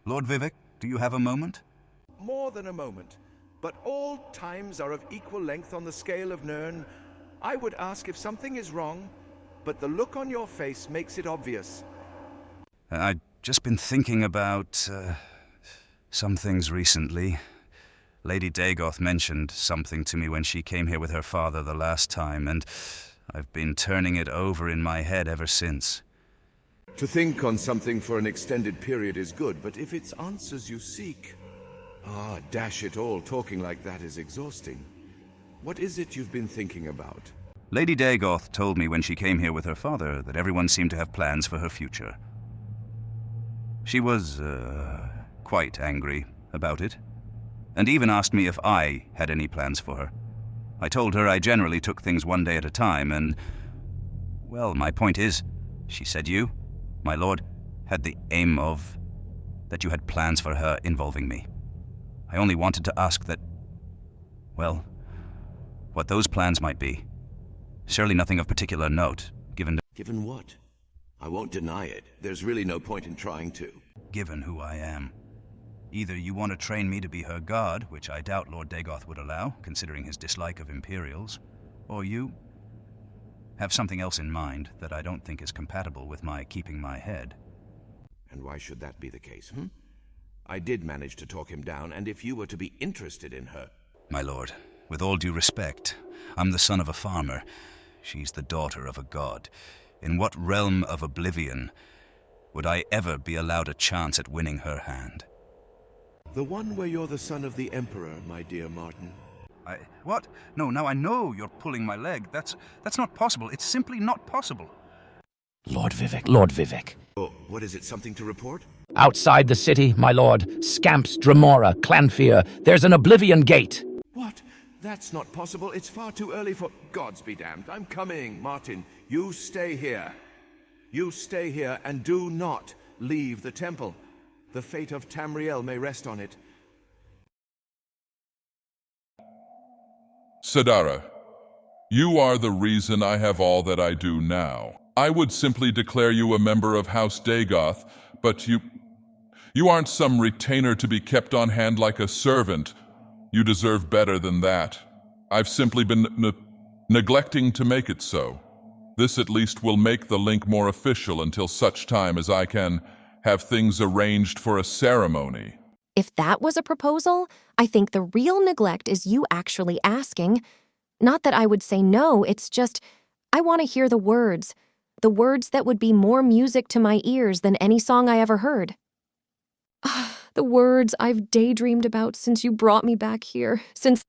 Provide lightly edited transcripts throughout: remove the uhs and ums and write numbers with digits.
Lord Vivec, do you have a moment? More than a moment. But all times are of equal length on the scale of Nirn. I would ask if something is wrong, but the look on your face makes it obvious. I've just been thinking about some things recently. Lady Dagoth mentioned something to me when she came here with her father the last time, and I've been turning it over in my head ever since. To think on something for an extended period is good, but if it's answers you seek... dash it all, talking like that is exhausting. What is it you've been thinking about? Lady Dagoth told me when she came here with her father that everyone seemed to have plans for her future. She was, quite angry about it, and even asked me if I had any plans for her. I told her I generally took things one day at a time, and... well, my point is, she said you, my lord, had the aim of... that you had plans for her involving me. I only wanted to ask that... well, what those plans might be. Surely nothing of particular note, given... Given what? I won't deny it. There's really no point in trying to. Given who I am. Either you want to train me to be her guard, which I doubt Lord Dagoth would allow, considering his dislike of Imperials, or you have something else in mind that I don't think is compatible with my keeping my head. And why should that be the case, I did manage to talk him down, and if you were to be interested in her... My lord, with all due respect, I'm the son of a farmer. She's the daughter of a god. In what realm of Oblivion would I ever be allowed a chance at winning her hand? The one where you're the son of the Emperor, my dear Martin. What? No, now I know you're pulling my leg. That's not possible. It's simply not possible. Lord Vivec, Lord Vivec. Oh, what is it, something to report? Outside the city, my lord, Scamps, Dremora, Clanfear, there's an Oblivion gate. What? That's not possible. It's far too early for... Gods be damned. I'm coming, Martin. You stay here. You stay here and do not leave the temple. The fate of Tamriel may rest on it. Sadara, you are the reason I have all that I do now. I would simply declare you a member of House Dagoth, but you aren't some retainer to be kept on hand like a servant. You deserve better than that. I've simply been neglecting to make it so. This at least will make the link more official until such time as I can have things arranged for a ceremony. If that was a proposal, I think the real neglect is you actually asking. Not that I would say no, it's just, I want to hear the words that would be more music to my ears than any song I ever heard. The words I've daydreamed about since you brought me back here, since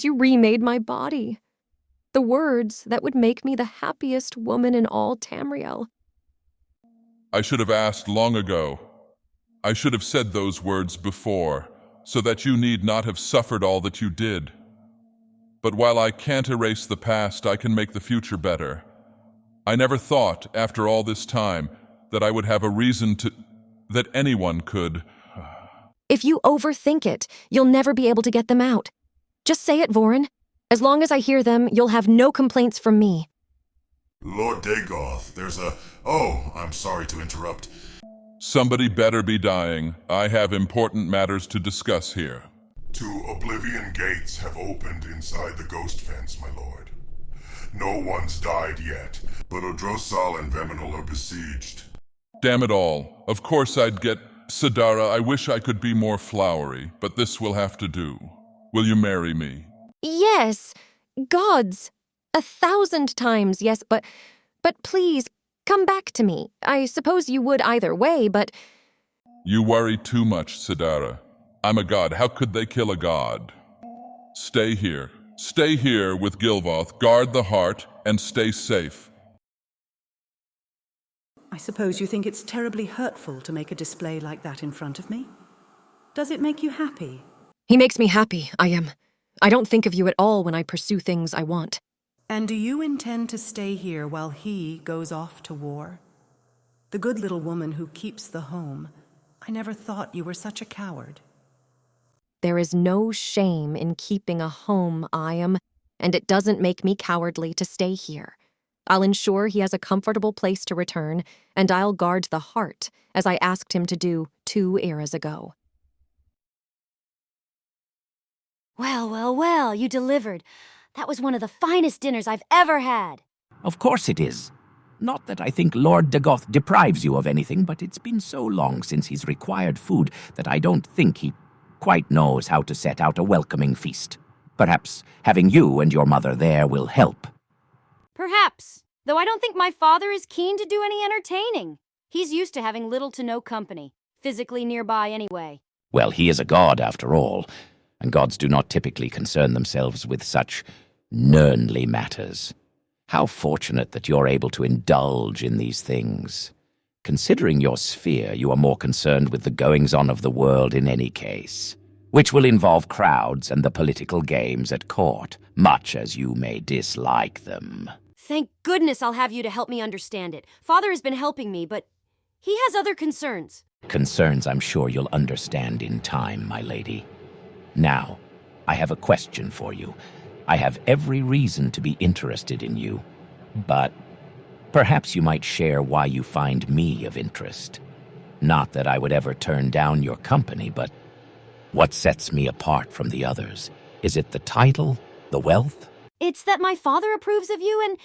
you remade my body. The words that would make me the happiest woman in all Tamriel. I should have asked long ago. I should have said those words before, so that you need not have suffered all that you did. But while I can't erase the past, I can make the future better. I never thought, after all this time, that I would have a reason to... that anyone could... If you overthink it, you'll never be able to get them out. Just say it, Vorin. As long as I hear them, you'll have no complaints from me. Lord Dagoth, there's a... Oh, I'm sorry to interrupt. Somebody better be dying. I have important matters to discuss here. 2 Oblivion gates have opened inside the ghost fence, my lord. No one's died yet, but Odrosal and Veminal are besieged. Damn it all. Of course I'd get... Sadara, I wish I could be more flowery, but this will have to do. Will you marry me? Yes. Gods. 1,000 times, yes, but please, come back to me. I suppose you would either way, but... You worry too much, Sadara. I'm a god. How could they kill a god? Stay here. Stay here with Gilvoth. Guard the heart and stay safe. I suppose you think it's terribly hurtful to make a display like that in front of me? Does it make you happy? He makes me happy, I don't think of you at all when I pursue things I want. And do you intend to stay here while he goes off to war? The good little woman who keeps the home. I never thought you were such a coward. There is no shame in keeping a home, and it doesn't make me cowardly to stay here. I'll ensure he has a comfortable place to return, and I'll guard the heart, as I asked him to do 2 eras ago. Well, you delivered. That was one of the finest dinners I've ever had. Of course it is. Not that I think Lord Dagoth deprives you of anything, but it's been so long since he's required food that I don't think he quite knows how to set out a welcoming feast. Perhaps having you and your mother there will help. Perhaps, though I don't think my father is keen to do any entertaining. He's used to having little to no company, physically nearby anyway. Well, he is a god after all, and gods do not typically concern themselves with such nernly matters. How fortunate that you're able to indulge in these things. Considering your sphere, you are more concerned with the goings-on of the world in any case, which will involve crowds and the political games at court, much as you may dislike them. Thank goodness I'll have you to help me understand it. Father has been helping me, but he has other concerns. Concerns I'm sure you'll understand in time, my lady. Now, I have a question for you. I have every reason to be interested in you, but perhaps you might share why you find me of interest. Not that I would ever turn down your company, but what sets me apart from the others? Is it the title, the wealth? It's that my father approves of you and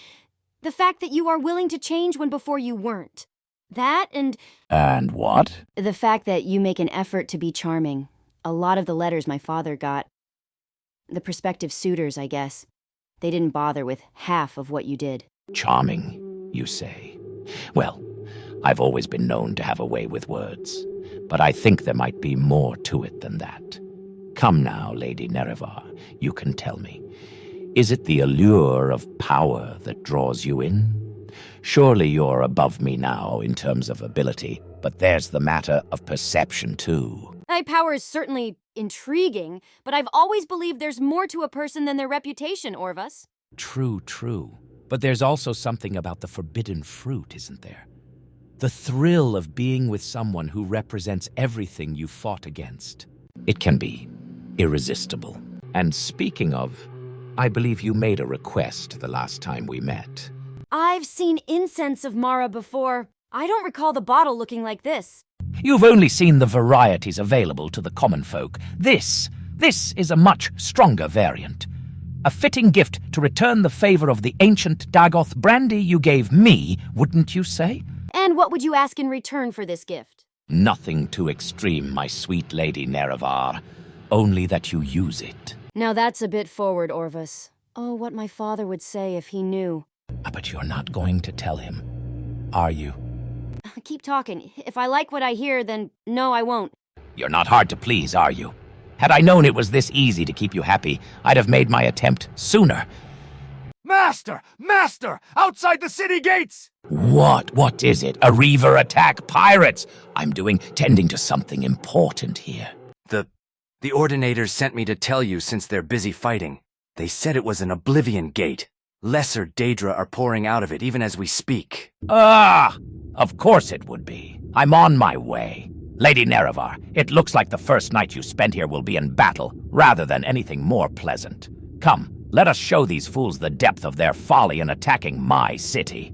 the fact that you are willing to change when before you weren't. That and... And what? The fact that you make an effort to be charming. A lot of the letters my father got, the prospective suitors, I guess, they didn't bother with half of what you did. Charming, you say? Well, I've always been known to have a way with words, but I think there might be more to it than that. Come now, Lady Nerevar, you can tell me. Is it the allure of power that draws you in? Surely you're above me now in terms of ability, but there's the matter of perception, too. My power is certainly intriguing, but I've always believed there's more to a person than their reputation, Orvas. True. But there's also something about the forbidden fruit, isn't there? The thrill of being with someone who represents everything you fought against. It can be irresistible. And speaking of, I believe you made a request the last time we met. I've seen incense of Mara before. I don't recall the bottle looking like this. You've only seen the varieties available to the common folk. This is a much stronger variant. A fitting gift to return the favor of the ancient Dagoth brandy you gave me, wouldn't you say? And what would you ask in return for this gift? Nothing too extreme, my sweet Lady Nerevar. Only that you use it. Now that's a bit forward, Orvas. Oh, what my father would say if he knew. But you're not going to tell him, are you? Keep talking. If I like what I hear, then no, I won't. You're not hard to please, are you? Had I known it was this easy to keep you happy, I'd have made my attempt sooner. Master! Outside the city gates! What is it? A reaver attack pirates? I'm tending to something important here. The Ordinators sent me to tell you since they're busy fighting. They said it was an Oblivion gate. Lesser Daedra are pouring out of it even as we speak. Of course it would be. I'm on my way. Lady Nerevar, it looks like the first night you spend here will be in battle, rather than anything more pleasant. Come, let us show these fools the depth of their folly in attacking my city.